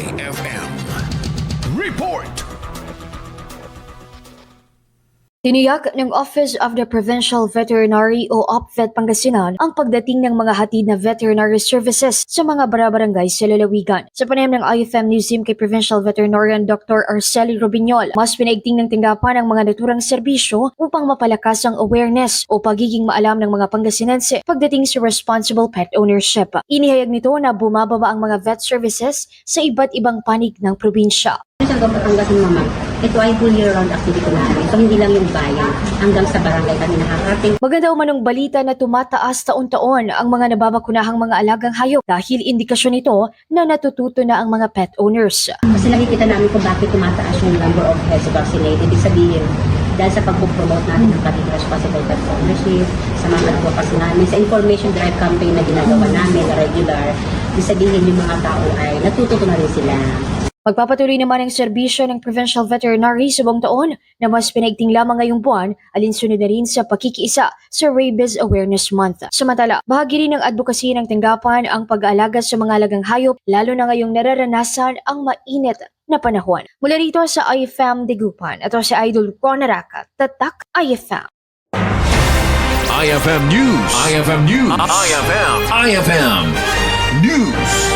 IFM Report. Tiniyak ng Office of the Provincial Veterinary o OPVET Pangasinan ang pagdating ng mga hatid na veterinary services sa mga barangay sa lalawigan. Sa panayam ng IFM News Team kay Provincial Veterinarian Dr. Arceli Robiñol, mas pinaigting ng tanggapan ang mga naturang serbisyo upang mapalakas ang awareness o pagiging maalam ng mga Pangasinense pagdating sa responsible pet ownership. Inihayag nito na bumababa ang mga vet services sa iba't ibang panig ng probinsya. Sa Batangas naman, ito ay full year-round activity namin. So hindi lang yung bayan, hanggang sa barangay kami nakakarating. Maganda umanong balita na tumataas taon-taon ang mga nababakunahang mga alagang hayop dahil indikasyon nito na natututo na ang mga pet owners. Kasi nakikita namin kung bakit tumataas yung number of pets vaccinated. Ibig sabihin, dahil sa pagpupromote natin ng pagiging responsible pet ownership, sa mga advocacy namin, sa information drive campaign na ginagawa namin na regular, ibig sabihin yung mga tao ay natututo na rin sila. Magpapatuloy naman ang serbisyo ng Provincial Veterinary sa buong taon na mas pinaigting lamang ngayong buwan alinsunod na rin sa pakikiisa sa Rabies Awareness Month. Samantala, bahagi rin ng advocacy ng tanggapan ang pag-aalaga sa mga alagang hayop lalo na ngayong nararanasan ang mainit na panahon. Mula rito sa IFM Dagupan, ito si Idol Ron Araca, Tatak IFM. IFM News. IFM News. IFM News.